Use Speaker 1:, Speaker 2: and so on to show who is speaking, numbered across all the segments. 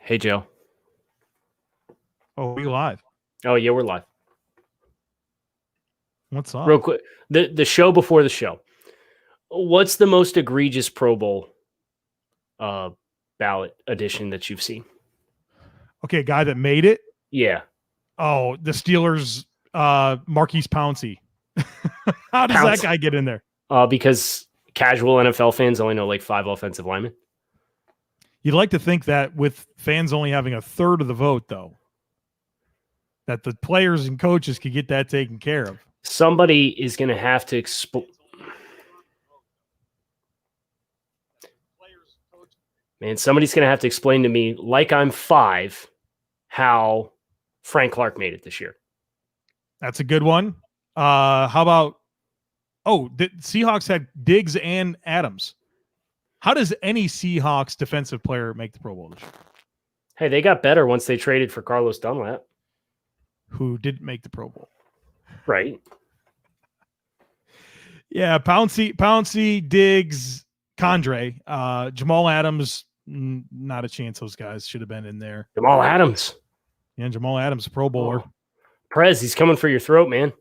Speaker 1: Hey, Joe.
Speaker 2: Oh, we live.
Speaker 1: Oh, yeah, we're live.
Speaker 2: What's up?
Speaker 1: Real quick, the show before the show. What's the most egregious Pro Bowl ballot edition that you've seen?
Speaker 2: Okay, guy that made it.
Speaker 1: Yeah.
Speaker 2: Oh, the Steelers, Marquise Pouncey. How does that guy get in there?
Speaker 1: Because casual NFL fans only know like 5 offensive linemen.
Speaker 2: You'd like to think that with fans only having a third of the vote, though, that the players and coaches could get that taken care of.
Speaker 1: Somebody is going to have to explain. Man, somebody's going to have to explain to me, like I'm 5, how Frank Clark made it this year.
Speaker 2: That's a good one. How about, the Seahawks had Diggs and Adams. How does any Seahawks defensive player make the Pro Bowl this year?
Speaker 1: Hey, they got better once they traded for Carlos Dunlap.
Speaker 2: Who didn't make the Pro Bowl.
Speaker 1: Right.
Speaker 2: Yeah, Pouncey, Diggs, Condre, Jamal Adams, not a chance those guys should have been in there.
Speaker 1: Jamal Adams.
Speaker 2: Yeah, Jamal Adams, a Pro Bowler.
Speaker 1: Oh. Prez, he's coming for your throat, man.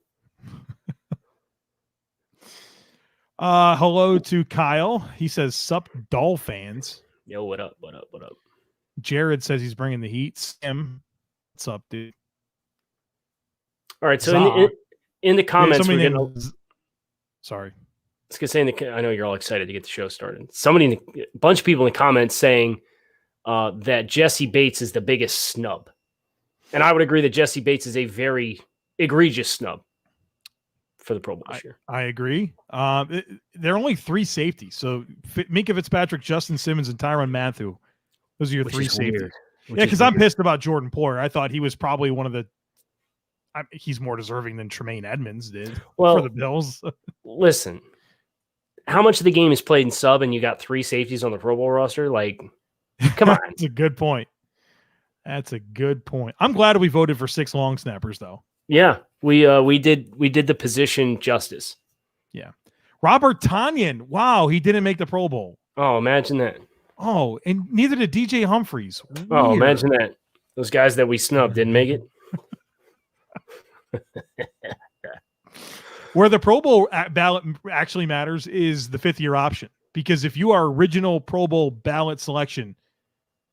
Speaker 2: Hello to Kyle. He says, sup, Doll fans.
Speaker 1: Yo, what up, what up, what up?
Speaker 2: Jared says he's bringing the heat. Sam, what's up, dude?
Speaker 1: All right, so in the comments, we're gonna...
Speaker 2: Sorry.
Speaker 1: I was going to say, I know you're all excited to get the show started. A bunch of people in the comments saying that Jesse Bates is the biggest snub. And I would agree that Jesse Bates is a very egregious snub for the Pro Bowl this year.
Speaker 2: I agree. There are only 3 safeties. So Minkah Fitzpatrick, Justin Simmons, and Tyrann Mathieu. Those are your 3 safeties. Yeah, because I'm pissed about Jordan Poyer. I thought he was probably one of the he's more deserving than Tremaine Edmonds did for the Bills.
Speaker 1: Listen, how much of the game is played in sub and you got 3 safeties on the Pro Bowl roster? Like, come on.
Speaker 2: That's a good point. That's a good point. I'm glad we voted for 6 long snappers, though.
Speaker 1: Yeah, we did the position justice.
Speaker 2: Yeah. Robert Tonyan. Wow, he didn't make the Pro Bowl.
Speaker 1: Oh, imagine that.
Speaker 2: Oh, and neither did DJ Humphries. Weird.
Speaker 1: Oh, imagine that. Those guys that we snubbed didn't make it.
Speaker 2: Where the Pro Bowl ballot actually matters is the 5th-year option. Because if you are original Pro Bowl ballot selection,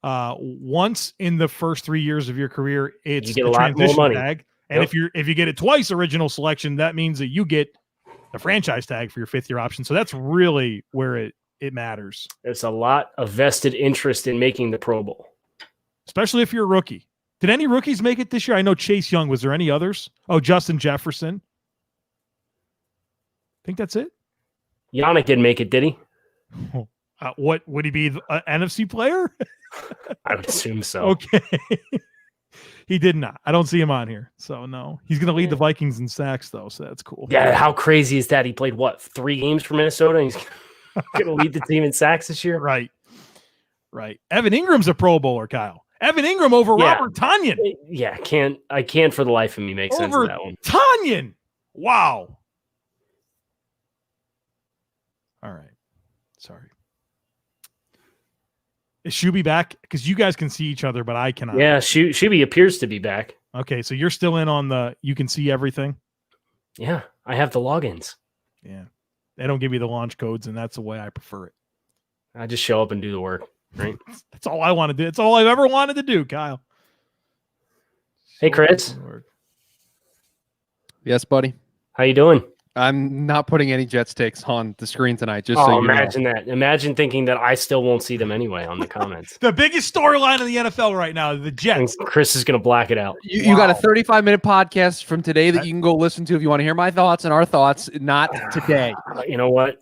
Speaker 2: once in the first 3 years of your career, it's
Speaker 1: you get a lot more money.
Speaker 2: Tag. And if you get it twice original selection, that means that you get the franchise tag for your 5th-year option. So that's really where it matters.
Speaker 1: There's a lot of vested interest in making the Pro Bowl.
Speaker 2: Especially if you're a rookie. Did any rookies make it this year? I know Chase Young. Was there any others? Oh, Justin Jefferson. I think that's it.
Speaker 1: Yannick didn't make it, did he?
Speaker 2: What would he be? An NFC player?
Speaker 1: I would assume so.
Speaker 2: Okay. He did not. I don't see him on here. So, no. He's going to lead the Vikings in sacks, though. So, that's cool.
Speaker 1: Yeah, how crazy is that? He played, 3 games for Minnesota? And he's going to lead the team in sacks this year?
Speaker 2: Right. Evan Ingram's a Pro Bowler, Kyle. Evan Ingram over Robert Tonyan.
Speaker 1: Yeah, I can't for the life of me make sense of that one.
Speaker 2: Tonyan. Wow. All right. Sorry. Is Shuby back? Because you guys can see each other, but I cannot.
Speaker 1: Yeah, Shuby appears to be back.
Speaker 2: Okay, so you're still in on you can see everything?
Speaker 1: Yeah, I have the logins.
Speaker 2: Yeah. They don't give you the launch codes, and that's the way I prefer it.
Speaker 1: I just show up and do the work, right?
Speaker 2: That's all I want to do. That's all I've ever wanted to do, Kyle.
Speaker 1: Hey, Chris.
Speaker 3: Yes, buddy.
Speaker 1: How you doing?
Speaker 3: I'm not putting any Jets takes on the screen tonight. Just
Speaker 1: so imagine that. Imagine thinking that I still won't see them anyway on the comments.
Speaker 2: The biggest storyline in the NFL right now, the Jets.
Speaker 1: And Chris is going to black it out.
Speaker 3: You got a 35-minute podcast from today that you can go listen to if you want to hear my thoughts and our thoughts. Not today.
Speaker 1: You know what?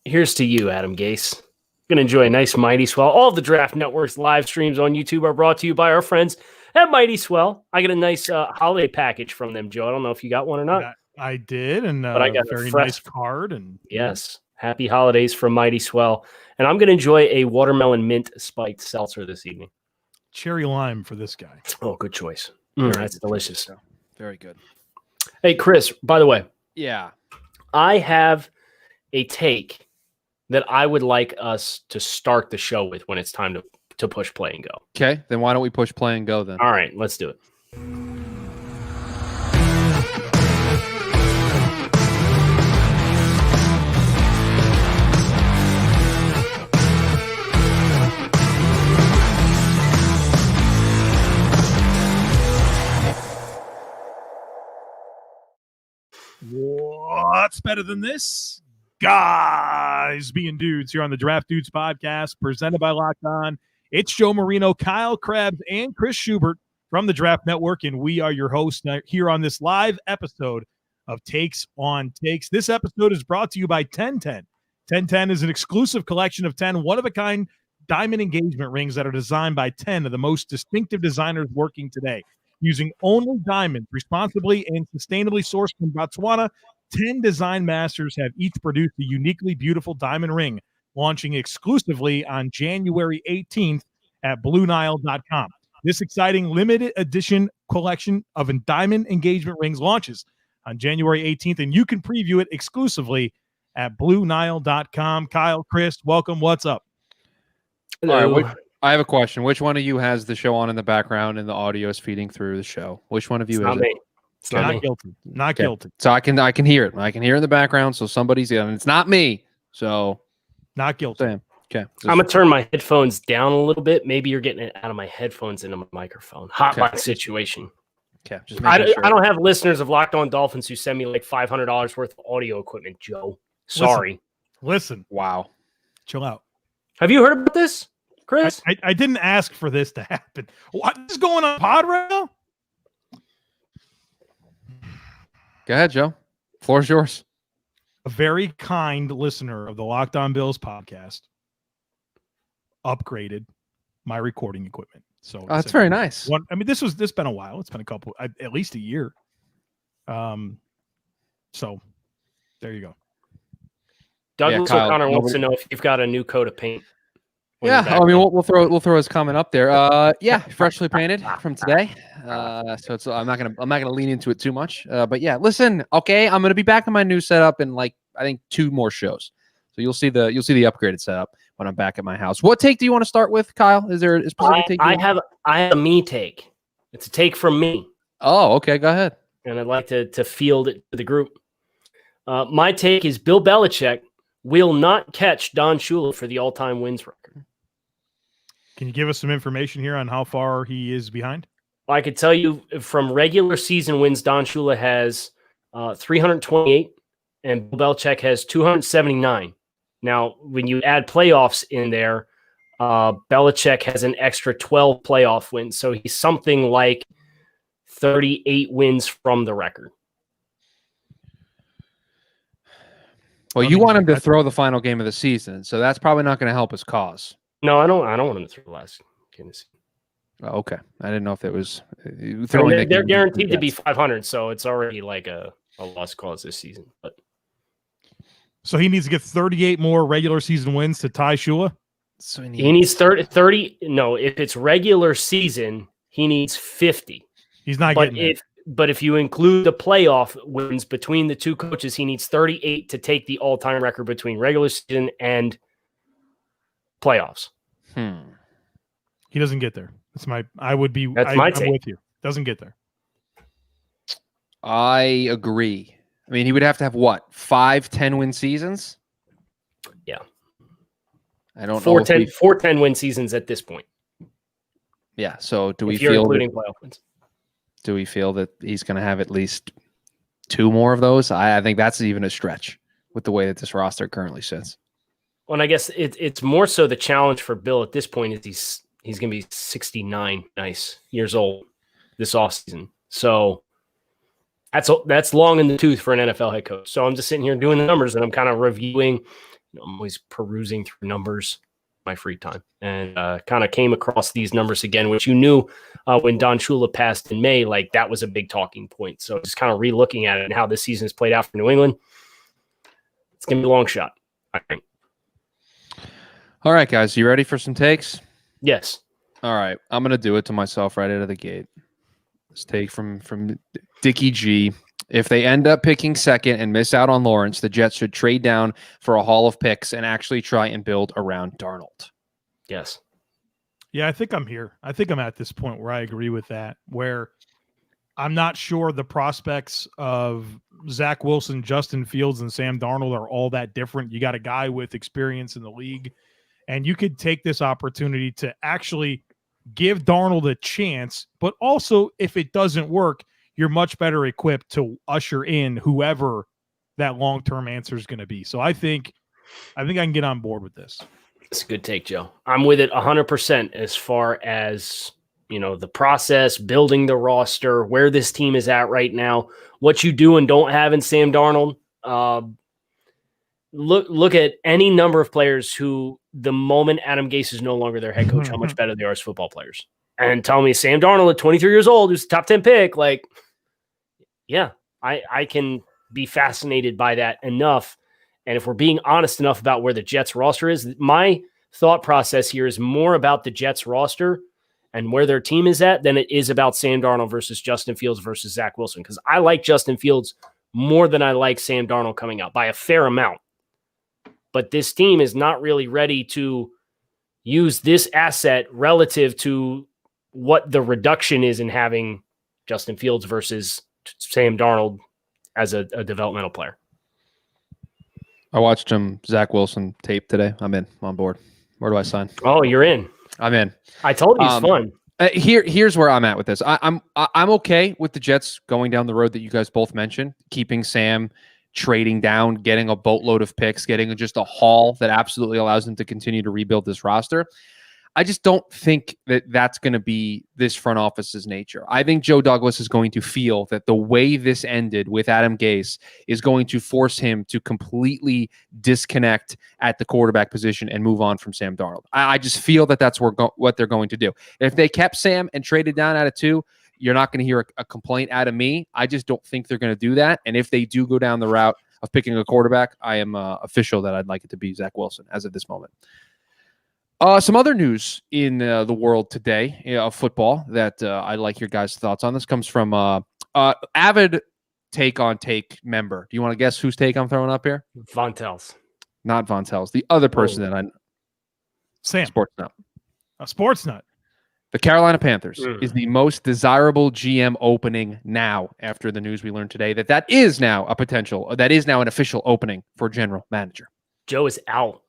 Speaker 1: Here's to you, Adam Gase. Going to enjoy a nice Mighty Swell. All of the Draft Network's live streams on YouTube are brought to you by our friends at Mighty Swell. I get a nice holiday package from them, Joe. I don't know if you got one or not.
Speaker 2: I did, and
Speaker 1: but I got
Speaker 2: a very nice card. And
Speaker 1: yes, happy holidays from Mighty Swell. And I'm going to enjoy a watermelon mint spiked seltzer this evening.
Speaker 2: Cherry lime for this guy.
Speaker 1: Oh, good choice. That's delicious.
Speaker 3: Very good.
Speaker 1: Hey, Chris, by the way.
Speaker 3: Yeah.
Speaker 1: I have a take that I would like us to start the show with when it's time to to push play and go.
Speaker 3: Okay, then why don't we push play and go then?
Speaker 1: All right, let's do it.
Speaker 2: What's better than this? Guys being dudes here on the Draft Dudes podcast presented by Locked On. It's Joe Marino, Kyle Krebs, and Chris Schubert from the Draft Network, and we are your hosts here on this live episode of Takes on Takes. This episode is brought to you by 1010. 1010 is an exclusive collection of 10 one-of-a-kind diamond engagement rings that are designed by 10 of the most distinctive designers working today. Using only diamonds responsibly and sustainably sourced from Botswana, 10 design masters have each produced a uniquely beautiful diamond ring, launching exclusively on January 18th at BlueNile.com. This exciting limited edition collection of diamond engagement rings launches on January 18th, and you can preview it exclusively at BlueNile.com. Kyle, Chris, welcome. What's up?
Speaker 3: All right, I have a question. Which one of you has the show on in the background and the audio is feeding through the show? Which one of you is it?
Speaker 2: It's not guilty. Not guilty.
Speaker 3: So I can hear it. I can hear it in the background. So somebody's and it's not me. So
Speaker 2: not guilty.
Speaker 3: Sam. Okay.
Speaker 1: I'm gonna turn my headphones down a little bit. Maybe you're getting it out of my headphones into my microphone. Hot mic situation.
Speaker 3: Okay. Just
Speaker 1: I don't have listeners of Locked On Dolphins who send me like $500 worth of audio equipment, Joe. Sorry.
Speaker 2: Listen.
Speaker 3: Wow.
Speaker 2: Chill out.
Speaker 1: Have you heard about this, Chris?
Speaker 2: I didn't ask for this to happen. What is going on pod right now?
Speaker 3: Go ahead, Joe. Floor's yours.
Speaker 2: A very kind listener of the Locked On Bills podcast upgraded my recording equipment. So
Speaker 3: that's very nice.
Speaker 2: This been a while. It's been a couple, at least a year. So there you go.
Speaker 1: Douglas O'Connor wants to know if you've got a new coat of paint.
Speaker 3: Yeah, I mean, we'll throw his comment up there. Yeah, freshly painted from today. So it's, I'm not gonna lean into it too much. But yeah, listen, okay, I'm gonna be back in my new setup in like I think 2 more shows. So you'll see the upgraded setup when I'm back at my house. What take do you want to start with, Kyle? Is there a specific take?
Speaker 1: I have a me take. It's a take from me.
Speaker 3: Oh, okay, go ahead.
Speaker 1: And I'd like to field it to the group. My take is Bill Belichick will not catch Don Shula for the all-time wins record.
Speaker 2: Can you give us some information here on how far he is behind?
Speaker 1: I could tell you from regular season wins, Don Shula has 328 and Bill Belichick has 279. Now, when you add playoffs in there, Belichick has an extra 12 playoff wins. So he's something like 38 wins from the record.
Speaker 3: Well, you want him to throw the final game of the season, so that's probably not going to help his cause.
Speaker 1: No, I don't want him to throw the last game of the season.
Speaker 3: Oh, okay. I didn't know if it was
Speaker 1: throwing. They're guaranteed to be 500, so it's already like a lost cause this season. But
Speaker 2: so he needs to get 38 more regular season wins to tie Shula.
Speaker 3: So
Speaker 1: he needs 30. No, if it's regular season, he needs 50.
Speaker 2: He's not getting it.
Speaker 1: But if you include the playoff wins between the two coaches, he needs 38 to take the all-time record between regular season and playoffs.
Speaker 2: He doesn't get there. That's my take. With you. Doesn't get there.
Speaker 3: I agree. I mean, he would have to have what? 5 10-win seasons?
Speaker 1: Yeah.
Speaker 3: I don't
Speaker 1: know. 4 10-win seasons at this point.
Speaker 3: Yeah. So do we
Speaker 1: feel including playoff wins?
Speaker 3: Do we feel that he's going to have at least 2 more of those? I think that's even a stretch with the way that this roster currently sits.
Speaker 1: Well, and I guess it's more so the challenge for Bill at this point is he's going to be 69 years old this offseason. So that's long in the tooth for an NFL head coach. So I'm just sitting here doing the numbers and I'm kind of reviewing. I'm always perusing through numbers in my free time and kind of came across these numbers again, which you knew when Don Shula passed in May, like that was a big talking point. So just kind of re-looking at it and how this season has played out for New England. It's going to be a long shot, I think.
Speaker 3: All right, guys, you ready for some takes?
Speaker 1: Yes.
Speaker 3: All right, I'm going to do it to myself right out of the gate. This take from Dickie G. If they end up picking second and miss out on Lawrence, the Jets should trade down for a haul of picks and actually try and build around Darnold.
Speaker 1: Yes.
Speaker 2: Yeah, I think I'm here. I think I'm at this point where I agree with that, where I'm not sure the prospects of Zach Wilson, Justin Fields, and Sam Darnold are all that different. You got a guy with experience in the league, and you could take this opportunity to actually give Darnold a chance, but also if it doesn't work, you're much better equipped to usher in whoever that long-term answer is going to be. So I think I can get on board with this.
Speaker 1: It's a good take, Joe. I'm with it 100% as far as, the process, building the roster, where this team is at right now, what you do and don't have in Sam Darnold. Look at any number of players who, the moment Adam Gase is no longer their head coach, how much better they are as football players. And tell me Sam Darnold at 23 years old, who's a top 10 pick, yeah, I can be fascinated by that enough. And if we're being honest enough about where the Jets roster is, my thought process here is more about the Jets roster and where their team is at than it is about Sam Darnold versus Justin Fields versus Zach Wilson. Because I like Justin Fields more than I like Sam Darnold coming out by a fair amount. But this team is not really ready to use this asset relative to what the reduction is in having Justin Fields versus Sam Darnold as a developmental player.
Speaker 3: I watched Zach Wilson tape today. I'm in. I'm on board. Where do I sign?
Speaker 1: Oh, you're in.
Speaker 3: I'm in.
Speaker 1: I told you it's fun.
Speaker 3: Here's where I'm at with this. I'm okay with the Jets going down the road that you guys both mentioned, keeping Sam, trading down, getting a boatload of picks, getting just a haul that absolutely allows them to continue to rebuild this roster. I just don't think that that's going to be this front office's nature. I think Joe Douglas is going to feel that the way this ended with Adam Gase is going to force him to completely disconnect at the quarterback position and move on from Sam Darnold. I just feel that that's what they're going to do. If they kept Sam and traded down out of 2, you're not going to hear a complaint out of me. I just don't think they're going to do that. And if they do go down the route of picking a quarterback, I am official that I'd like it to be Zach Wilson as of this moment. Some other news in the world today of football that I'd like your guys' thoughts on. This comes from avid Take on Take member. Do you want to guess whose take I'm throwing up here?
Speaker 1: Von Tels.
Speaker 3: Not Von Tels. The other person that I...
Speaker 2: Sam.
Speaker 3: Sports Nut.
Speaker 2: A Sports Nut.
Speaker 3: The Carolina Panthers is the most desirable GM opening now after the news we learned today that is now a potential, that is now an official opening for general manager.
Speaker 1: Joe is out.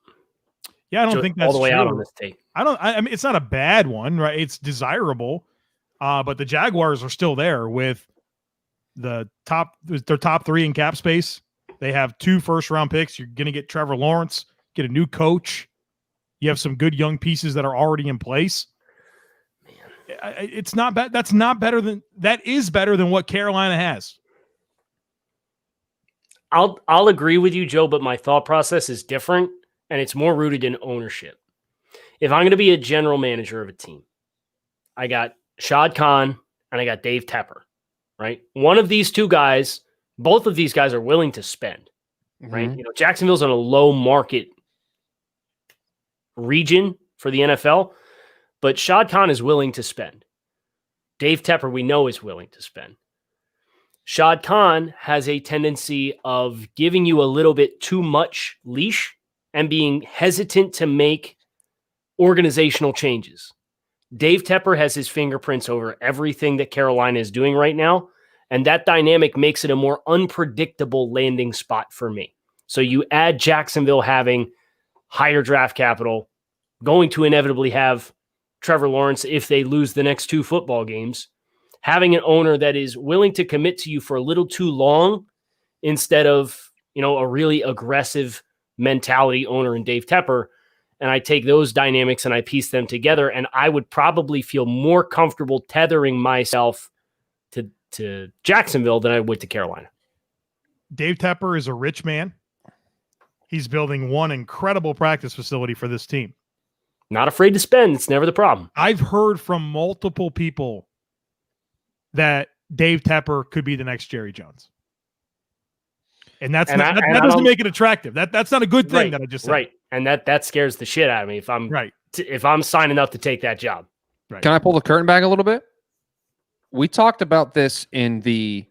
Speaker 2: Yeah, I don't think that's
Speaker 1: all the way
Speaker 2: true.
Speaker 1: out on this take.
Speaker 2: I mean, it's not a bad one, right? It's desirable, but the Jaguars are still there with their top 3 in cap space. They have 2 first-round picks. You're going to get Trevor Lawrence, get a new coach. You have some good young pieces that are already in place. Man, it's not bad. That is better than what Carolina has.
Speaker 1: I'll agree with you, Joe, but my thought process is different. And it's more rooted in ownership. If I'm going to be a general manager of a team, I got Shad Khan and I got Dave Tepper, right? One of these 2 guys, both of these guys are willing to spend, right? Jacksonville's in a low market region for the NFL, but Shad Khan is willing to spend. Dave Tepper, we know, is willing to spend. Shad Khan has a tendency of giving you a little bit too much leash and being hesitant to make organizational changes. Dave Tepper has his fingerprints over everything that Carolina is doing right now, and that dynamic makes it a more unpredictable landing spot for me. So you add Jacksonville having higher draft capital, going to inevitably have Trevor Lawrence if they lose the next 2 football games, having an owner that is willing to commit to you for a little too long instead of, a really aggressive mentality owner in Dave Tepper, and I take those dynamics and I piece them together, and I would probably feel more comfortable tethering myself to Jacksonville than I would to Carolina.
Speaker 2: Dave Tepper is a rich man. He's building one incredible practice facility for this team.
Speaker 1: Not afraid to spend. It's never the problem.
Speaker 2: I've heard from multiple people that Dave Tepper could be the next Jerry Jones. And that doesn't make it attractive. That's not a good thing that I just said.
Speaker 1: Right. And that scares the shit out of me if I'm signing up to take that job.
Speaker 2: Right.
Speaker 3: Can I pull the curtain back a little bit? We talked about this in the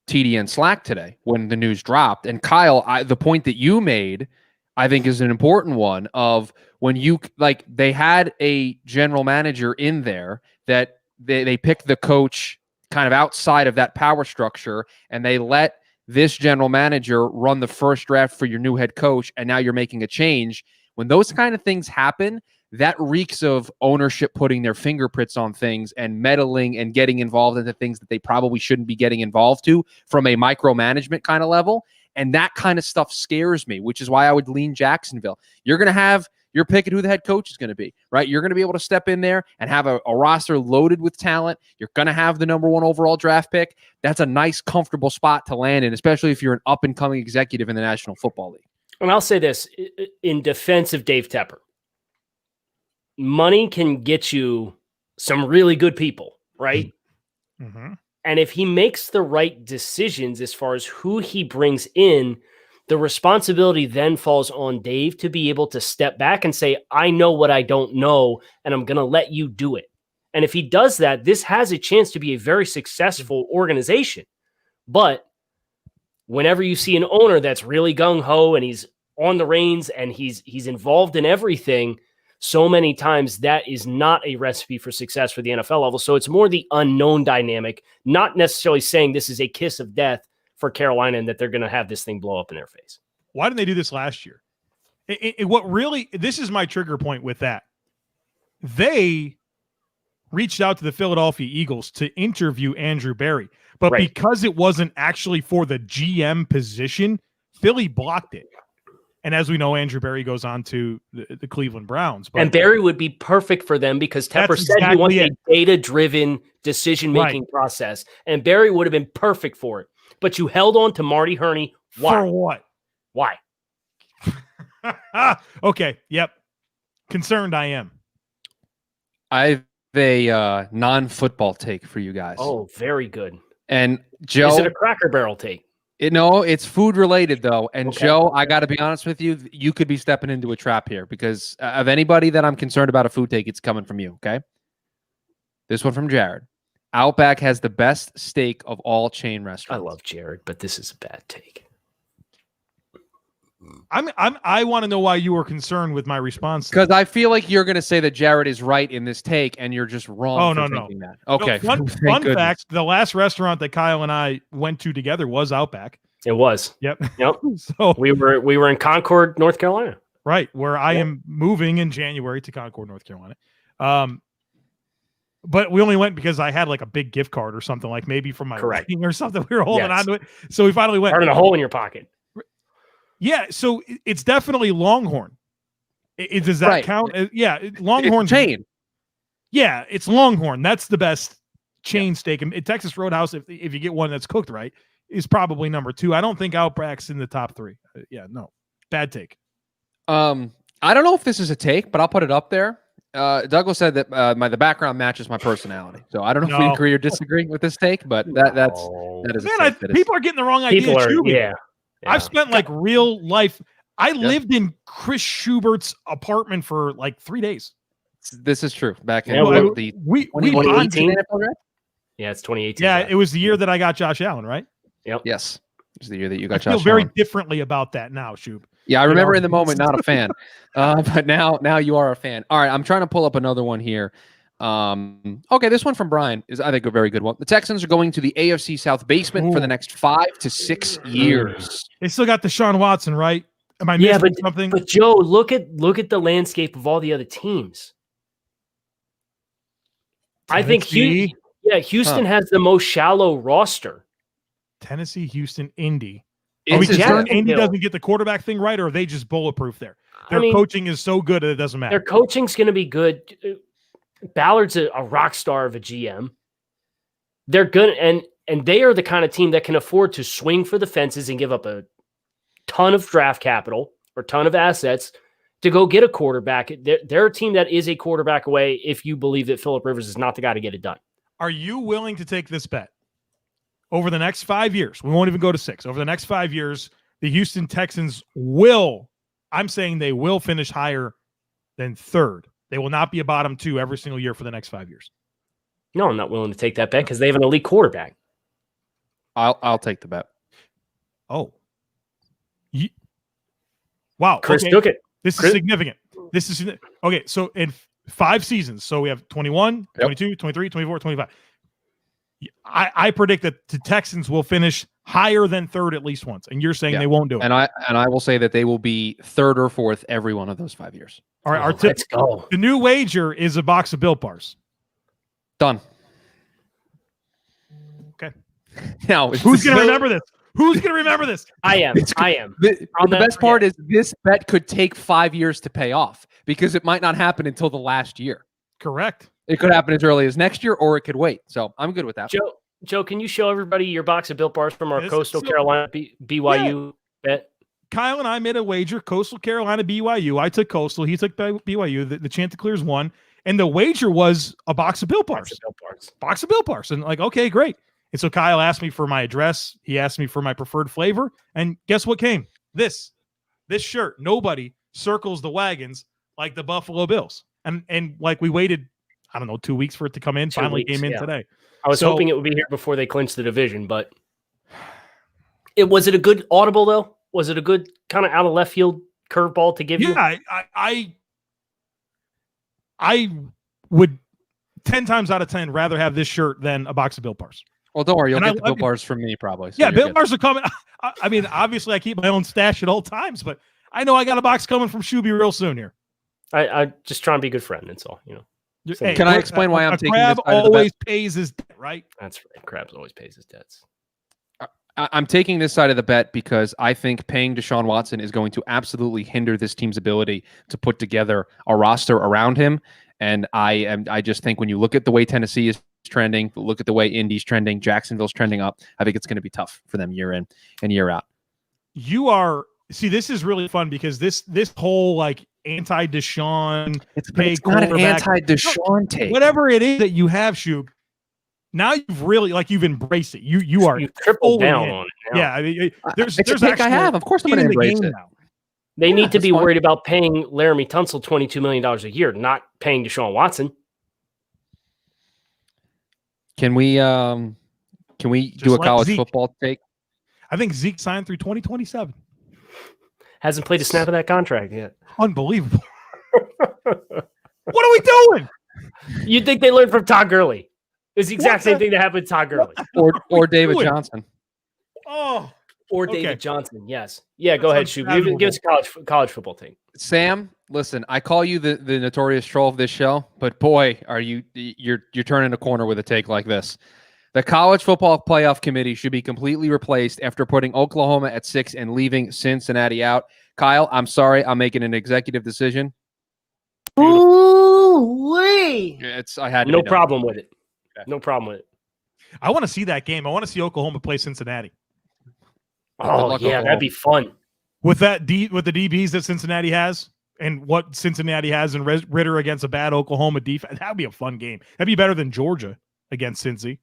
Speaker 3: TDN Slack today when the news dropped. And Kyle, the point that you made, I think, is an important one of when you like they had a general manager in there that they picked the coach kind of outside of that power structure, and they let this general manager run the first draft for your new head coach, and now you're making a change. When those kind of things happen, that reeks of ownership putting their fingerprints on things and meddling and getting involved into things that they probably shouldn't be getting involved to from a micromanagement kind of level. And that kind of stuff scares me, which is why I would lean Jacksonville. You're going to have your pick at who the head coach is going to be, right? You're going to be able to step in there and have a roster loaded with talent. You're going to have the number 1 overall draft pick. That's a nice, comfortable spot to land in, especially if you're an up-and-coming executive in the National Football League.
Speaker 1: And I'll say this in defense of Dave Tepper. Money can get you some really good people, right?
Speaker 2: Mm-hmm.
Speaker 1: And if he makes the right decisions as far as who he brings in, the responsibility then falls on Dave to be able to step back and say, I know what I don't know, and I'm going to let you do it. And if he does that, this has a chance to be a very successful organization. But whenever you see an owner that's really gung-ho and he's on the reins and he's involved in everything, so many times that is not a recipe for success for the NFL level. So it's more the unknown dynamic, not necessarily saying this is a kiss of death for Carolina and that they're going to have this thing blow up in their face.
Speaker 2: Why didn't they do this last year? This is my trigger point with that. They reached out to the Philadelphia Eagles to interview Andrew Berry, but
Speaker 1: right.
Speaker 2: because it wasn't actually for the GM position, Philly blocked it. And as we know, Andrew Berry goes on to the Cleveland Browns. But
Speaker 1: and Berry would be perfect for them because Tepper said he wants a data-driven decision-making process. And Berry would have been perfect for it. But you held on to Marty Hurney. Why?
Speaker 2: For what?
Speaker 1: Why?
Speaker 2: Okay. Yep. Concerned I am.
Speaker 3: I have a non-football take for you guys.
Speaker 1: Oh, very good.
Speaker 3: And Joe,
Speaker 1: is it a Cracker Barrel take?
Speaker 3: No, it's food related though. And okay. Joe, I got to be honest with you, you could be stepping into a trap here because of anybody that I'm concerned about a food take, it's coming from you. Okay. This one from Jared. Outback has the best steak of all chain restaurants.
Speaker 1: I love Jared, but this is a bad take.
Speaker 2: I want to know why you were concerned with my response.
Speaker 3: Because I feel like you're going to say that Jared is right in this take, and you're just wrong.
Speaker 2: Oh, no.
Speaker 3: That. Okay.
Speaker 2: No, fun fact: the last restaurant that Kyle and I went to together was Outback.
Speaker 1: It was.
Speaker 2: Yep.
Speaker 1: So we were in Concord, North Carolina.
Speaker 2: Right, where I am moving in January to Concord, North Carolina. But we only went because I had like a big gift card or something, like maybe from my wedding or something. We were holding on to it, so we finally went.
Speaker 1: Burning a hole in your pocket.
Speaker 2: Yeah, so it's definitely Longhorn. Does that count? Yeah, Longhorn
Speaker 3: chain.
Speaker 2: Yeah, it's Longhorn. That's the best chain steak. And Texas Roadhouse, if you get one that's cooked right, is probably number 2. I don't think Outback's in the top 3. No, bad take.
Speaker 3: I don't know if this is a take, but I'll put it up there. Douglas said that the background matches my personality, so I don't know if we agree or disagree with this take, but that is.
Speaker 2: Man, people are getting the wrong idea.
Speaker 1: Yeah.
Speaker 2: I've spent like real life. I lived in Chris Schubert's apartment for like 3 days.
Speaker 3: This is true. Back in
Speaker 2: the
Speaker 1: 2018. Yeah, it's 2018.
Speaker 2: Yeah, it was the year that I got Josh Allen, right?
Speaker 1: Yep.
Speaker 3: Yes, it was the year that you got Josh Allen.
Speaker 2: I feel very differently about that now, Shub.
Speaker 3: Yeah, I remember in the moment, not a fan, but now you are a fan. All right, I'm trying to pull up another one here. Okay, this one from Brian is, I think, a very good one. The Texans are going to the AFC South basement for the next 5 to 6 years.
Speaker 2: They still got Deshaun Watson, right? Am I missing something?
Speaker 1: But Joe, look at the landscape of all the other teams.
Speaker 2: Tennessee?
Speaker 1: I think Houston has the most shallow roster.
Speaker 2: Tennessee, Houston, Indy. Are we concerned Indy doesn't get the quarterback thing right, or are they just bulletproof there? Their coaching is so good that it doesn't matter.
Speaker 1: Their coaching's going to be good. Ballard's a rock star of a GM. They're good, and they are the kind of team that can afford to swing for the fences and give up a ton of draft capital or ton of assets to go get a quarterback. They're a team that is a quarterback away if you believe that Phillip Rivers is not the guy to get it done.
Speaker 2: Are you willing to take this bet? Over the next 5 years, we won't even go to 6. Over the next 5 years, the Houston Texans I'm saying they will finish higher than 3rd. They will not be a bottom 2 every single year for the next 5 years.
Speaker 1: No, I'm not willing to take that bet because they have an elite quarterback.
Speaker 3: I'll take the bet.
Speaker 2: Oh. Wow.
Speaker 1: Chris took it.
Speaker 2: This is significant. This is okay. So in 5 seasons, so we have 21, 22, 23, 24, 25. I predict that the Texans will finish higher than third at least once, and you're saying they won't do it.
Speaker 3: And I will say that they will be third or fourth every one of those 5 years.
Speaker 2: All right,
Speaker 1: let's go.
Speaker 2: The new wager is a box of Built Bars.
Speaker 3: Done.
Speaker 2: Okay.
Speaker 3: Now,
Speaker 2: who's going to remember this? Who's going to remember this?
Speaker 1: I am.
Speaker 3: The best part is this bet could take 5 years to pay off because it might not happen until the last year.
Speaker 2: Correct.
Speaker 3: It could happen as early as next year, or it could wait. So I'm good with that.
Speaker 1: Joe, can you show everybody your box of Built Bars from our Coastal Carolina BYU bet?
Speaker 2: Kyle and I made a wager, Coastal Carolina BYU. I took Coastal. He took BYU. The Chanticleers won. And the wager was a box of Built Bars. Box of Built Bars. And like, okay, great. And so Kyle asked me for my address. He asked me for my preferred flavor. And guess what came? This shirt. Nobody circles the wagons like the Buffalo Bills. And like we waited, I don't know, 2 weeks for it to come in. Finally came in today.
Speaker 1: I was hoping it would be here before they clinched the division, but was it a good audible though? Was it a good kind of out of left field curveball to give you?
Speaker 2: Yeah, I would 10 times out of 10 rather have this shirt than a box of Built Bars.
Speaker 3: Well, don't worry, you'll get the Built Bars from me probably. So
Speaker 2: yeah, Built Bars are coming. I mean, obviously I keep my own stash at all times, but I know I got a box coming from Shuby real soon here.
Speaker 1: I just try and be a good friend. That's all, you know.
Speaker 2: Hey,
Speaker 3: can I explain why I'm taking
Speaker 2: Crab
Speaker 3: this side of the
Speaker 2: always
Speaker 3: bet?
Speaker 2: pays his debt, right?
Speaker 1: That's right. Krabs always pays his debts.
Speaker 3: I'm taking this side of the bet because I think paying Deshaun Watson is going to absolutely hinder this team's ability to put together a roster around him. And I just think when you look at the way Tennessee is trending, look at the way Indy's trending, Jacksonville's trending up, I think it's going to be tough for them year in and year out.
Speaker 2: This is really fun because this whole like anti-Deshaun,
Speaker 3: it's not an anti-Deshaun take.
Speaker 2: Whatever it is that you have, Shub, now you've really you've embraced it. You
Speaker 1: tripled down on it now.
Speaker 2: Yeah, I mean, there's
Speaker 3: a take I have. Of course, I'm going to embrace it.
Speaker 2: Now.
Speaker 1: They need to be worried about paying Laramie Tunsil $22 million a year, not paying Deshaun Watson.
Speaker 3: Can we do a college football take?
Speaker 2: I think Zeke signed through 2027.
Speaker 1: Hasn't played a snap of that contract yet.
Speaker 2: Unbelievable. What are we doing?
Speaker 1: You'd think they learned from Todd Gurley. It's the exact same thing that happened to Todd Gurley.
Speaker 3: Or David Johnson.
Speaker 2: Oh.
Speaker 1: Or David Johnson, yes. Yeah, go ahead, Shub. Give us a college football team.
Speaker 3: Sam, listen, I call you the notorious troll of this show, but boy, you're turning a corner with a take like this. The College Football Playoff Committee should be completely replaced after putting Oklahoma at 6 and leaving Cincinnati out. Kyle, I'm sorry, I'm making an executive decision.
Speaker 1: Ooh-wee.
Speaker 3: I had
Speaker 1: no problem with it. Okay. No problem with it.
Speaker 2: I want to see that game. I want to see Oklahoma play Cincinnati.
Speaker 1: Oh, yeah, that'd be fun.
Speaker 2: With the DBs that Cincinnati has and what Cincinnati has in Ritter against a bad Oklahoma defense, that would be a fun game. That'd be better than Georgia against Cincy.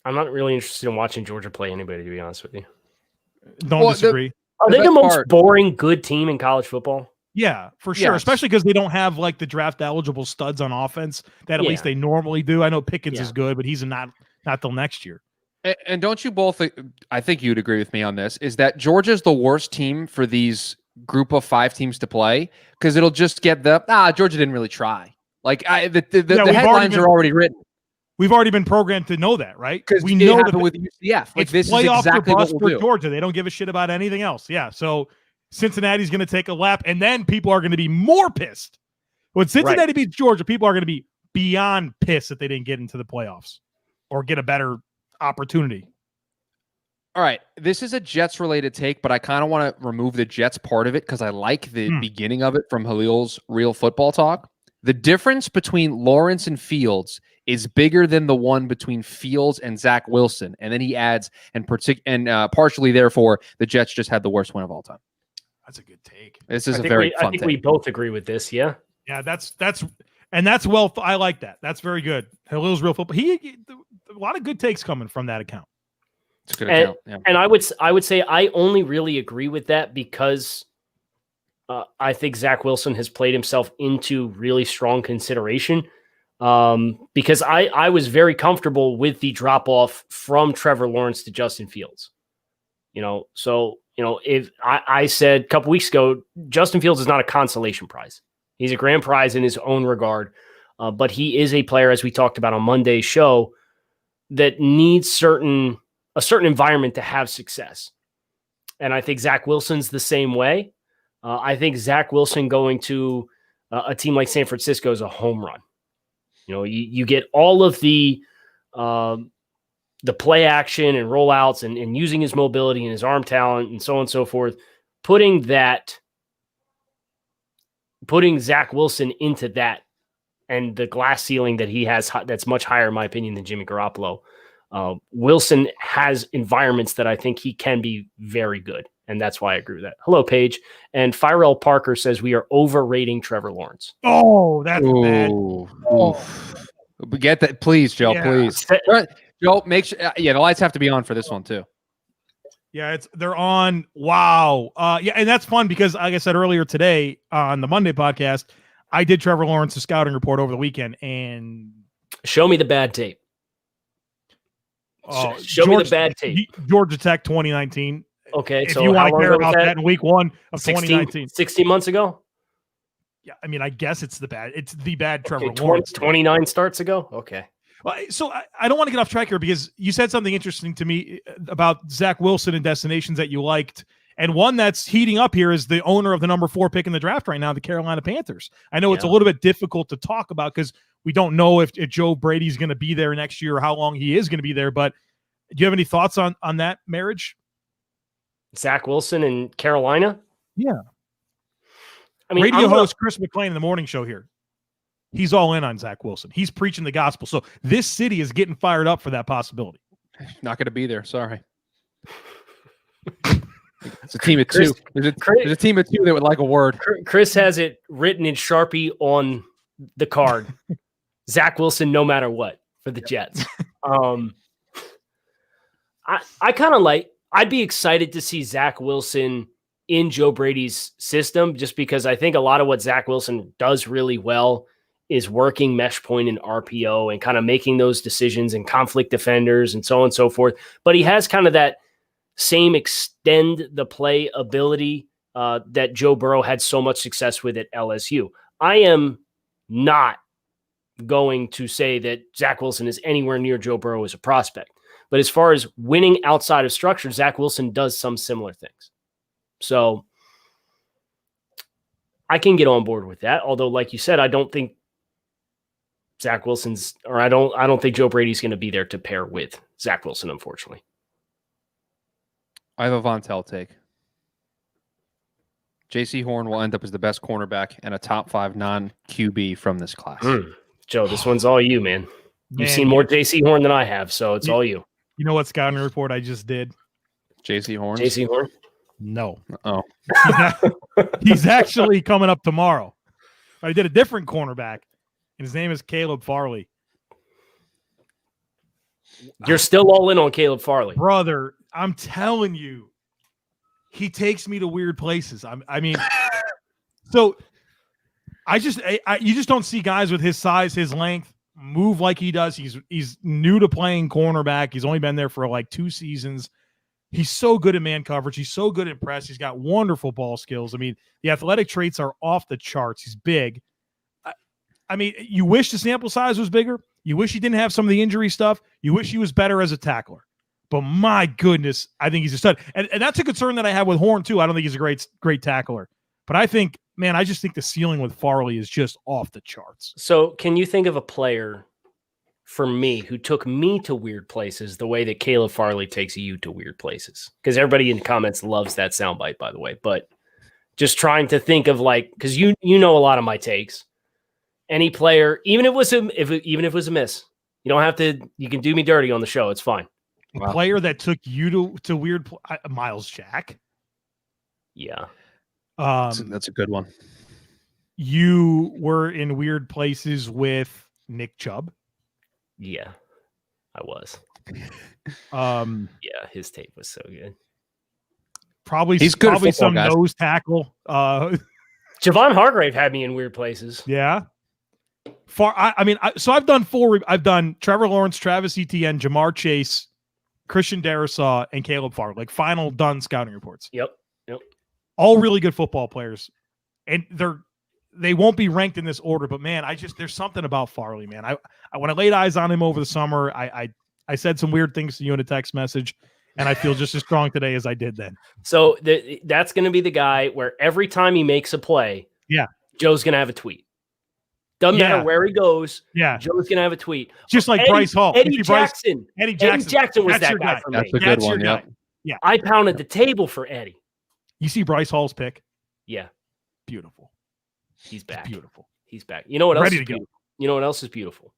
Speaker 1: I'm not really interested in watching Georgia play anybody, to be honest with you.
Speaker 2: Don't disagree.
Speaker 1: Are they the most boring good team in college football?
Speaker 2: Yeah, for sure. Yes. Especially because they don't have like the draft eligible studs on offense that at least they normally do. I know Pickens is good, but he's not till next year.
Speaker 3: And don't you both, I think you'd agree with me on this, is that Georgia's the worst team for these group of 5 teams to play because it'll just get Georgia didn't really try. Like the headlines are already written.
Speaker 2: We've already been programmed to know that, right?
Speaker 3: Because we know that with UCF. Like this is exactly what we'll do.
Speaker 2: Georgia. They don't give a shit about anything else. Yeah, so Cincinnati's going to take a lap, and then people are going to be more pissed. When Cincinnati beats Georgia, people are going to be beyond pissed that they didn't get into the playoffs or get a better opportunity.
Speaker 3: All right, this is a Jets-related take, but I kind of want to remove the Jets part of it because I like the beginning of it from Halil's Real Football Talk. The difference between Lawrence and Fields is bigger than the one between Fields and Zach Wilson. And then he adds, partially, therefore, the Jets just had the worst win of all time.
Speaker 2: That's a good take.
Speaker 3: This is a very fun take.
Speaker 1: I think we both agree with this, yeah?
Speaker 2: Yeah, that's well, I like that. That's very good. Halil's Real Football. A lot of good takes coming from that account.
Speaker 3: It's a good account. Yeah.
Speaker 1: And I would say I only really agree with that because I think Zach Wilson has played himself into really strong consideration because I was very comfortable with the drop off from Trevor Lawrence to Justin Fields. So if I said a couple weeks ago, Justin Fields is not a consolation prize. He's a grand prize in his own regard, but he is a player, as we talked about on Monday's show, that needs a certain environment to have success. And I think Zach Wilson's the same way. I think Zach Wilson going to a team like San Francisco is a home run. You get all of the play action and rollouts and using his mobility and his arm talent and so on and so forth, putting Zach Wilson into that and the glass ceiling that he has, that's much higher, in my opinion, than Jimmy Garoppolo. Wilson has environments that I think he can be very good. And that's why I agree with that. Hello, Paige. And Firell Parker says we are overrating Trevor Lawrence.
Speaker 2: Oh, that's bad.
Speaker 3: Get that, please, Joe, please. Joe, make sure. The lights have to be on for this one too.
Speaker 2: Yeah, they're on. Wow. And that's fun because, like I said earlier today on the Monday podcast, I did Trevor Lawrence's scouting report over the weekend, and
Speaker 1: show me the bad tape. Show me the bad tape.
Speaker 2: Georgia Tech 2019.
Speaker 1: Okay,
Speaker 2: if you want to care about that in week 1 of 2019,
Speaker 1: 16 months ago.
Speaker 2: Yeah, I mean, I guess it's the bad Trevor Lawrence.
Speaker 1: 29 starts ago. Okay.
Speaker 2: So I don't want to get off track here because you said something interesting to me about Zach Wilson and destinations that you liked. And one that's heating up here is the owner of the number 4 pick in the draft right now, the Carolina Panthers. I know it's a little bit difficult to talk about because we don't know if Joe Brady's going to be there next year or how long he is going to be there. But do you have any thoughts on that marriage?
Speaker 1: Zach Wilson and Carolina?
Speaker 2: Yeah.
Speaker 1: I mean,
Speaker 2: radio host Chris McClain in the morning show here. He's all in on Zach Wilson. He's preaching the gospel. So this city is getting fired up for that possibility.
Speaker 3: Not going to be there. Sorry. It's a team of two. There's a team of two that would like a word.
Speaker 1: Chris has it written in Sharpie on the card. Zach Wilson, no matter what, for the Jets. I kind of I'd be excited to see Zach Wilson in Joe Brady's system, just because I think a lot of what Zach Wilson does really well is working mesh point and RPO and kind of making those decisions and conflict defenders and so on and so forth. But he has kind of that same extend the play ability that Joe Burrow had so much success with at LSU. I am not going to say that Zach Wilson is anywhere near Joe Burrow as a prospect. But as far as winning outside of structure, Zach Wilson does some similar things. So I can get on board with that. Although, like you said, I don't think Zach Wilson's, or I don't think Joe Brady's going to be there to pair with Zach Wilson, unfortunately.
Speaker 3: I have a Von Tell take. J.C. Horn will end up as the best cornerback and a top 5 non-QB from this class.
Speaker 1: Joe, this one's all you, man. You've seen more J.C. Horn than I have, so it's all you.
Speaker 2: You know what scouting report I just did?
Speaker 3: J.C. Horn?
Speaker 1: J.C. Horn?
Speaker 2: No.
Speaker 3: Oh.
Speaker 2: He's actually coming up tomorrow. I did a different cornerback, and his name is Caleb Farley.
Speaker 1: You're still all in on Caleb Farley.
Speaker 2: Brother, I'm telling you, he takes me to weird places. I mean, so you just don't see guys with his size, his length, move like he does. He's new to playing cornerback. He's only been there for like 2 seasons. He's so good at man coverage. He's so good at press. He's got wonderful ball skills. I mean, the athletic traits are off the charts. He's big. I mean, you wish the sample size was bigger. You wish he didn't have some of the injury stuff. You wish he was better as a tackler. But my goodness, I think he's a stud. And that's a concern that I have with Horn, too. I don't think he's a great tackler. But I just think the ceiling with Farley is just off the charts.
Speaker 1: So can you think of a player for me who took me to weird places the way that Caleb Farley takes you to weird places? Because everybody in the comments loves that soundbite, by the way. But just trying to think of because you know a lot of my takes. Any player, even if it was a miss, you don't have to. You can do me dirty on the show. It's fine.
Speaker 2: A player that took you to weird Miles Jack.
Speaker 1: Yeah,
Speaker 3: that's a good one.
Speaker 2: You were in weird places with Nick Chubb.
Speaker 1: Yeah, I was. Yeah, his tape was so good.
Speaker 2: He's good. Probably some guys. Nose tackle.
Speaker 1: Javon Hargrave had me in weird places.
Speaker 2: Yeah. So I've done I've done Trevor Lawrence, Travis Etienne, Jamar Chase, Christian Darrisaw, and Caleb Farr, like final done scouting reports.
Speaker 1: Yep.
Speaker 2: All really good football players, and they won't be ranked in this order. But man, there's something about Farley, man. I when I laid eyes on him over the summer, I said some weird things to you in a text message, and I feel just as strong today as I did then.
Speaker 1: So that's going to be the guy where every time he makes a play, Joe's going to have a tweet. Doesn't matter where he goes.
Speaker 2: Yeah,
Speaker 1: Joe's going to have a tweet.
Speaker 2: Just like Bryce Hall,
Speaker 1: Eddie Jackson.
Speaker 2: Eddie Jackson
Speaker 1: was
Speaker 2: that's
Speaker 1: that guy for me.
Speaker 3: That's a good one.
Speaker 2: Yeah,
Speaker 1: I pounded the table for Eddie.
Speaker 2: You see Bryce Hall's pick?
Speaker 1: Yeah,
Speaker 2: beautiful.
Speaker 1: He's back.
Speaker 2: It's beautiful.
Speaker 1: He's back. You know what else?
Speaker 2: Ready
Speaker 1: is
Speaker 2: to
Speaker 1: beautiful?
Speaker 2: go.
Speaker 1: You know what else is beautiful?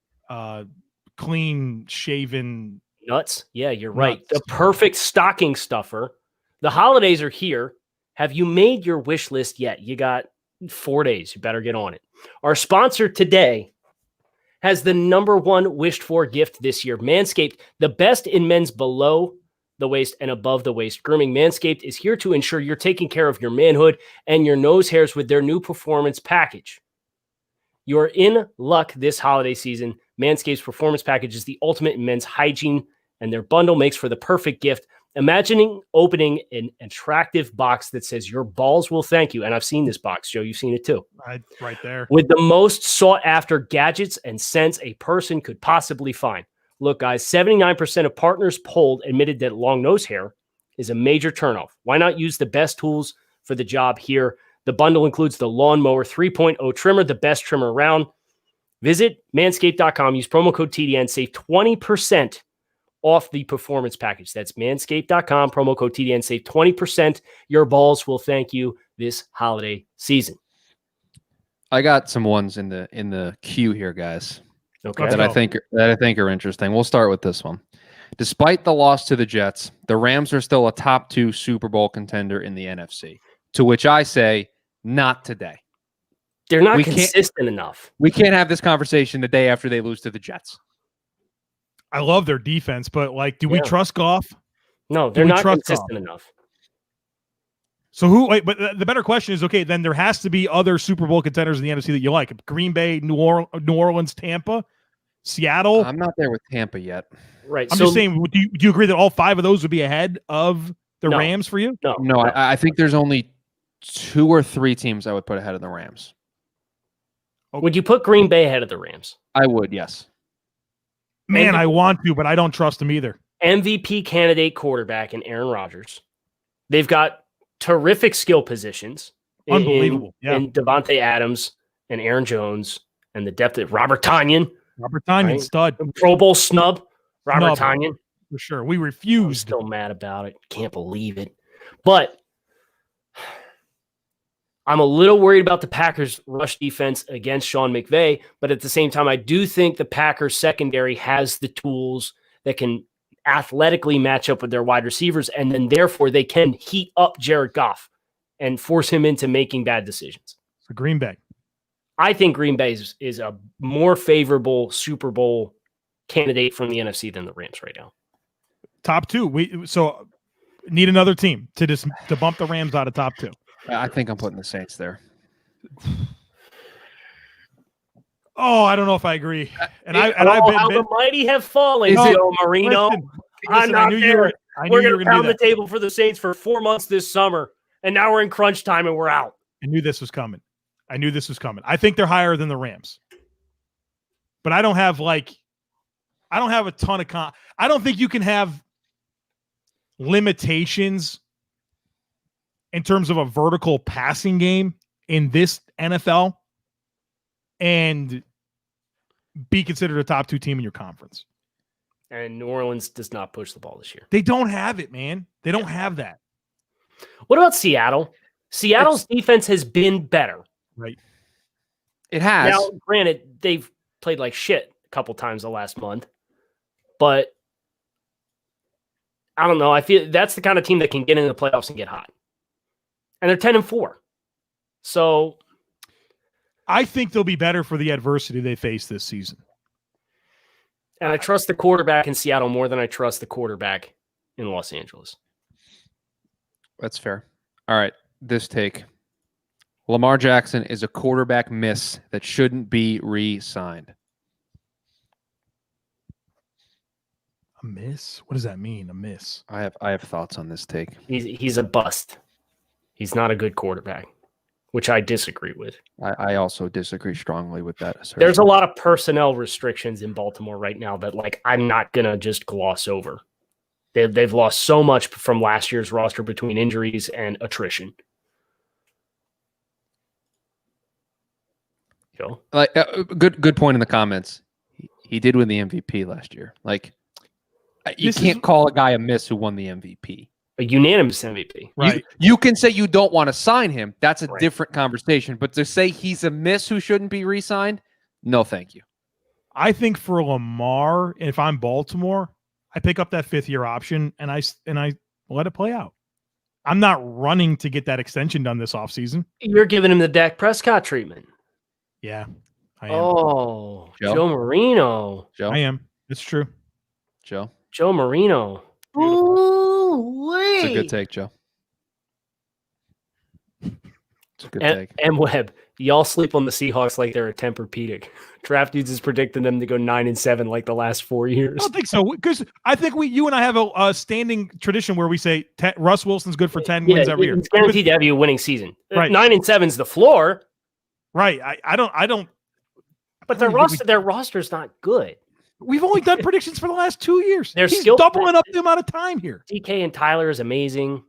Speaker 2: Clean shaven
Speaker 1: nuts. Yeah, you're right. The perfect stocking stuffer. The holidays are here. Have you made your wish list yet? You got 4 days. You better get on it. Our sponsor today has the number one wished for gift this year. Manscaped, the best in men's below the waist and above the waist grooming. Manscaped is here to ensure you're taking care of your manhood and your nose hairs with their new performance package. You're in luck this holiday season. Manscaped's performance package is the ultimate in men's hygiene, and their bundle makes for the perfect gift. Imagining opening an attractive box that says your balls will thank you. And I've seen this box, Joe. You've seen it too.
Speaker 2: Right there.
Speaker 1: With the most sought after gadgets and scents a person could possibly find. Look, guys, 79% of partners polled admitted that long nose hair is a major turnoff. Why not use the best tools for the job here? The bundle includes the Lawnmower 3.0 trimmer, the best trimmer around. Visit manscaped.com. Use promo code TDN. Save 20% off the performance package. That's manscaped.com. Promo code TDN. Save 20%. Your balls will thank you this holiday season.
Speaker 3: I got some ones in the queue here, guys.
Speaker 1: Okay.
Speaker 3: That I think are interesting. We'll start with this one. Despite the loss to the Jets, the Rams are still a top 2 Super Bowl contender in the NFC. To which I say, not today.
Speaker 1: They're not consistent enough.
Speaker 3: We can't have this conversation the day after they lose to the Jets.
Speaker 2: I love their defense, but do we trust Goff?
Speaker 1: No, they're not consistent enough.
Speaker 2: So but the better question is, okay, then there has to be other Super Bowl contenders in the NFC that you like. Green Bay, New Orleans, Tampa, Seattle.
Speaker 3: I'm not there with Tampa yet.
Speaker 1: Right.
Speaker 2: I'm just saying, do you agree that all 5 of those would be ahead of the Rams for you?
Speaker 3: No. I think there's only 2 or 3 teams I would put ahead of the Rams.
Speaker 1: Would you put Green Bay ahead of the Rams?
Speaker 3: I would, yes.
Speaker 2: Man, I want to, but I don't trust them either.
Speaker 1: MVP candidate quarterback in Aaron Rodgers. They've got terrific skill positions.
Speaker 2: Unbelievable.
Speaker 1: In Devontae Adams and Aaron Jones and the depth of Robert Tonyan.
Speaker 2: Right? Stud.
Speaker 1: Pro Bowl snub. Robert Tonyan.
Speaker 2: For sure. We refused.
Speaker 1: I'm still mad about it. Can't believe it. But I'm a little worried about the Packers' rush defense against Sean McVay, but at the same time, I do think the Packers' secondary has the tools that can athletically match up with their wide receivers, and then therefore they can heat up Jared Goff and force him into making bad decisions.
Speaker 2: So Green Bay.
Speaker 1: I think Green Bay is a more favorable Super Bowl candidate from the NFC than the Rams right now.
Speaker 2: Top 2. We need another team to bump the Rams out of top 2.
Speaker 3: I think I'm putting the Saints there.
Speaker 2: Oh, I don't know if I agree. And I've been
Speaker 1: how the mighty have fallen, Joe Marino. I'm not there. We're going to pound the table for the Saints for 4 months this summer, and now we're in crunch time and we're out.
Speaker 2: I knew this was coming. I think they're higher than the Rams, but I don't have a ton of I don't think you can have limitations in terms of a vertical passing game in this NFL and be considered a top 2 team in your conference.
Speaker 1: And New Orleans does not push the ball this year.
Speaker 2: They don't have it, man. They don't have that.
Speaker 1: What about Seattle? Seattle's defense has been better.
Speaker 2: Right.
Speaker 3: It has.
Speaker 1: Now, granted, they've played like shit a couple times the last month, but I don't know. I feel that's the kind of team that can get into the playoffs and get hot. And they're 10-4. So
Speaker 2: I think they'll be better for the adversity they face this season.
Speaker 1: And I trust the quarterback in Seattle more than I trust the quarterback in Los Angeles.
Speaker 3: That's fair. All right. This take. Lamar Jackson is a quarterback miss that shouldn't be re-signed.
Speaker 2: A miss? What does that mean? A miss?
Speaker 3: I have thoughts on this take.
Speaker 1: He's a bust. He's not a good quarterback, which I disagree with.
Speaker 3: I also disagree strongly with that assertion.
Speaker 1: There's a lot of personnel restrictions in Baltimore right now that I'm not gonna just gloss over. They've lost so much from last year's roster between injuries and attrition. Joe?
Speaker 3: Good point in the comments. He did win the MVP last year. You can't call a guy a miss who won the MVP.
Speaker 1: A unanimous MVP.
Speaker 2: Right.
Speaker 3: You can say you don't want to sign him. That's a different conversation. But to say he's a miss who shouldn't be re-signed, no thank you.
Speaker 2: I think for Lamar, if I'm Baltimore, I pick up that 5th-year option and I let it play out. I'm not running to get that extension done this offseason.
Speaker 1: You're giving him the Dak Prescott treatment.
Speaker 2: Yeah, I am.
Speaker 1: Oh,
Speaker 3: Joe?
Speaker 1: Joe Marino.
Speaker 3: Joe?
Speaker 2: I am. It's true.
Speaker 3: Joe?
Speaker 1: Joe Marino.
Speaker 3: It's a good take, Joe. It's a good take.
Speaker 1: M. Webb, y'all sleep on the Seahawks like they're a Tempur-Pedic. Draft Dudes is predicting them to go 9-7 like the last 4 years.
Speaker 2: I don't think so, because I think you and I have a standing tradition where we say Russ Wilson's good for 10 wins every year.
Speaker 1: It's guaranteed to have you a winning season.
Speaker 2: Right.
Speaker 1: 9-7's the floor.
Speaker 2: Right. I don't.
Speaker 1: But their roster's not good.
Speaker 2: We've only done predictions for the last 2 years. He's
Speaker 1: skill-
Speaker 2: doubling up the amount of time here.
Speaker 1: DK and Tyler is amazing.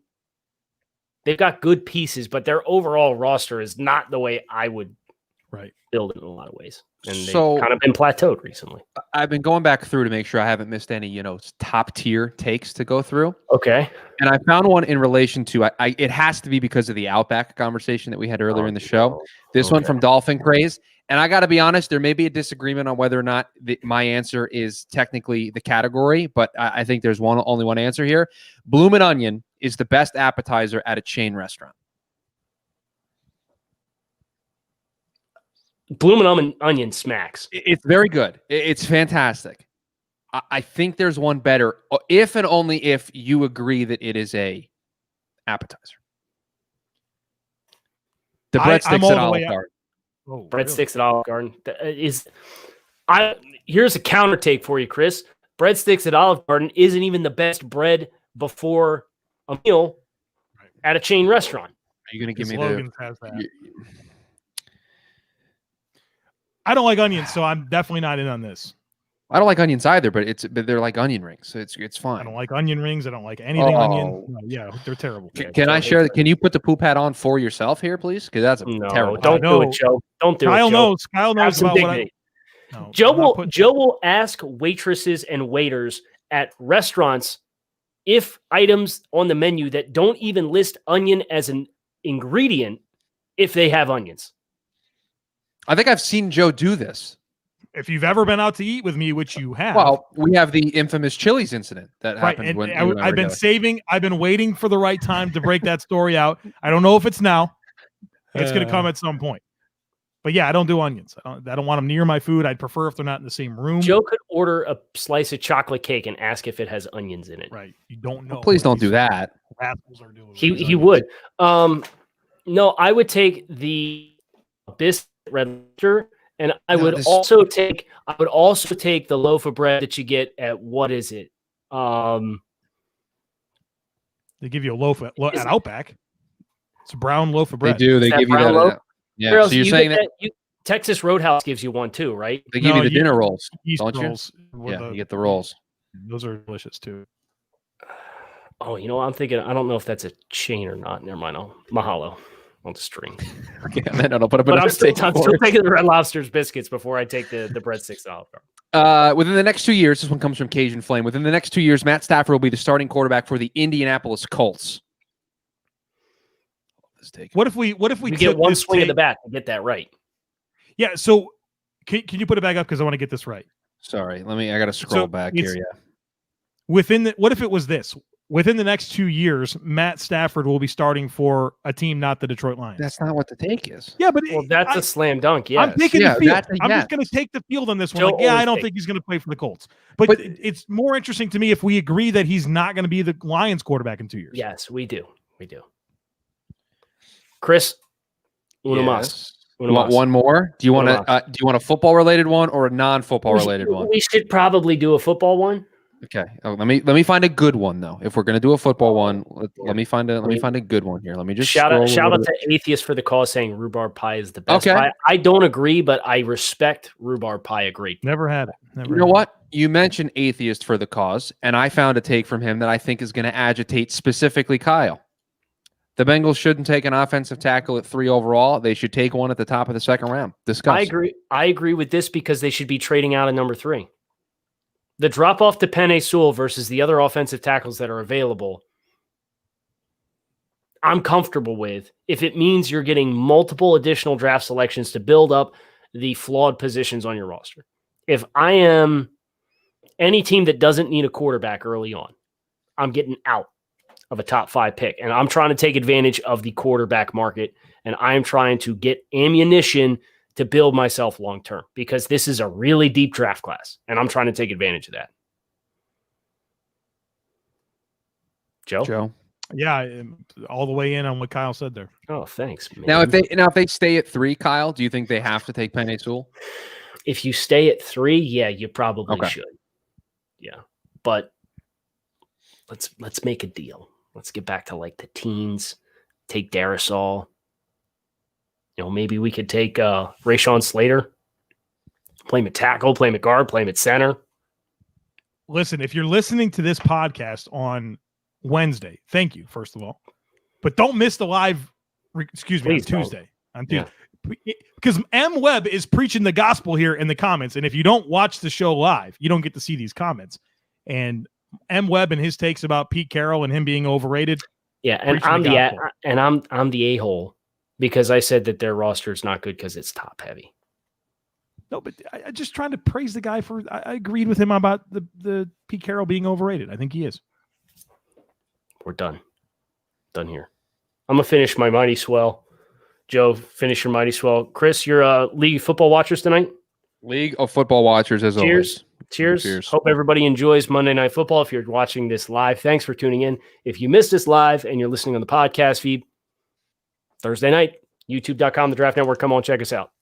Speaker 1: They've got good pieces, but their overall roster is not the way I would build it in a lot of ways. And they've kind of been plateaued recently.
Speaker 3: I've been going back through to make sure I haven't missed any, top tier takes to go through.
Speaker 1: Okay.
Speaker 3: And I found one in relation to, it has to be because of the Outback conversation that we had earlier in the show. This one from Dolphin Craze. And I got to be honest, there may be a disagreement on whether or not my answer is technically the category, but I think there's only one answer here. Bloomin' Onion is the best appetizer at a chain restaurant.
Speaker 1: Bloomin' Onion smacks.
Speaker 3: It's very good. It's fantastic. I think there's one better, if and only if you agree that it is a appetizer. The breadsticks at Olive Garden.
Speaker 1: Breadsticks at Olive Garden here's a counter take for you, Chris. Breadsticks at Olive Garden isn't even the best bread before a meal at a chain restaurant.
Speaker 3: Are you going to give me
Speaker 2: Logan's has that. I don't like onions, so I'm definitely not in on this.
Speaker 3: I don't like onions either, but they're like onion rings, so it's fine.
Speaker 2: I don't like onion rings. I don't like anything onion. No, yeah, they're terrible.
Speaker 3: Can I share? Can you put the poop hat on for yourself here, please? Because that's terrible.
Speaker 1: Don't do it, Joe. Don't do it.
Speaker 2: Kyle knows. Kyle knows about what
Speaker 1: Joe will ask waitresses and waiters at restaurants if items on the menu that don't even list onion as an ingredient, if they have onions.
Speaker 3: I think I've seen Joe do this.
Speaker 2: If you've ever been out to eat with me, which you have.
Speaker 3: Well, we have the infamous Chili's incident that happened.
Speaker 2: And
Speaker 3: when
Speaker 2: I've been waiting for the right time to break that story out. I don't know if it's now. It's going to come at some point. But yeah, I don't do onions. I don't want them near my food. I'd prefer if they're not in the same room.
Speaker 1: Joe could order a slice of chocolate cake and ask if it has onions in it.
Speaker 2: Right. You don't know.
Speaker 3: Well, please don't do that.
Speaker 1: He would. No, I would take the biscuit red lobster, and I would also take the loaf of bread that you get at what is it?
Speaker 2: They give you a loaf at Outback. It's a brown loaf of bread.
Speaker 3: They do. They give you that.
Speaker 1: Loaf?
Speaker 3: Yeah.
Speaker 1: So
Speaker 3: you're saying that
Speaker 1: Texas Roadhouse gives you one too, right?
Speaker 3: They give you the dinner rolls,
Speaker 2: East
Speaker 3: don't
Speaker 2: rolls.
Speaker 3: you? Yeah, you get the rolls.
Speaker 2: Those are delicious too.
Speaker 1: Oh, I'm thinking. I don't know if that's a chain or not. Never mind. Mahalo. On the string.
Speaker 3: Okay, no, but
Speaker 1: I'm still taking the Red Lobster's biscuits before I take the breadsticks off.
Speaker 3: Within the next 2 years, this one comes from Cajun Flame. Within the next 2 years, Matt Stafford will be the starting quarterback for the Indianapolis Colts.
Speaker 2: What if we
Speaker 1: get one swing of the bat to get that right?
Speaker 2: Yeah. So can you put it back up because I want to get this right.
Speaker 3: Sorry, I got to scroll back here. Yeah.
Speaker 2: What if it was this? Within the next 2 years, Matt Stafford will be starting for a team, not the Detroit Lions.
Speaker 3: That's not what the take is.
Speaker 2: Yeah, but
Speaker 1: that's a slam dunk. Yeah,
Speaker 2: I'm taking the field. I'm just going to take the field on this one. I don't think he's going to play for the Colts. But it's more interesting to me if we agree that he's not going to be the Lions quarterback in 2 years.
Speaker 1: Yes, we do. Chris, uno mas.
Speaker 3: You want one more? Do you want a football related one or a non-football related one?
Speaker 1: We should probably do a football one.
Speaker 3: Okay. Oh, let me find a good one though. If we're gonna do a football one, let me find a good one here. Let me just
Speaker 1: shout out
Speaker 3: scroll
Speaker 1: to Atheist for the cause saying rhubarb pie is the best
Speaker 3: Okay.
Speaker 1: pie. I don't agree, but I respect rhubarb pie a great deal.
Speaker 2: Never had it. Never
Speaker 3: You know
Speaker 2: had
Speaker 3: what? You mentioned Atheist for the cause, and I found a take from him that I think is going to agitate specifically Kyle. The Bengals shouldn't take an offensive tackle at 3 overall. They should take one at the top of the second round. Discuss.
Speaker 1: I agree with this because they should be trading out at number 3. The drop off to Penei Sewell versus the other offensive tackles that are available, I'm comfortable with if it means you're getting multiple additional draft selections to build up the flawed positions on your roster. If I am any team that doesn't need a quarterback early on, I'm getting out of a top 5 pick. And I'm trying to take advantage of the quarterback market. And I'm trying to get ammunition to build myself long-term because this is a really deep draft class. And I'm trying to take advantage of that. Joe?
Speaker 2: Yeah, all the way in on what Kyle said there.
Speaker 1: Oh, thanks, man.
Speaker 3: Now, if they stay at 3, Kyle, do you think they have to take Penei Sewell?
Speaker 1: If you stay at 3, yeah, you probably should. Yeah. But let's make a deal. Let's get back to like the teens. Take Darrisaw. Maybe we could take Rashawn Slater. Play him at tackle, play him at guard, play him at center.
Speaker 2: Listen, if you're listening to this podcast on Wednesday, thank you, first of all. But don't miss the live, on Tuesday. Because M. Webb is preaching the gospel here in the comments. And if you don't watch the show live, you don't get to see these comments. And M. Webb and his takes about Pete Carroll and him being overrated.
Speaker 1: Yeah, and I'm the a-hole because I said that their roster is not good because it's top heavy.
Speaker 2: No, but I just trying to praise the guy for. I agreed with him about the Pete Carroll being overrated. I think he is.
Speaker 1: We're done here. I'm gonna finish my Mighty Swell. Joe, finish your Mighty Swell. Chris, you're League Football Watchers tonight.
Speaker 3: League of Football Watchers, as always.
Speaker 1: Cheers. Hope everybody enjoys Monday Night Football. If you're watching this live, thanks for tuning in. If you missed this live and you're listening on the podcast feed, Thursday night, youtube.com, The Draft Network. Come on, check us out.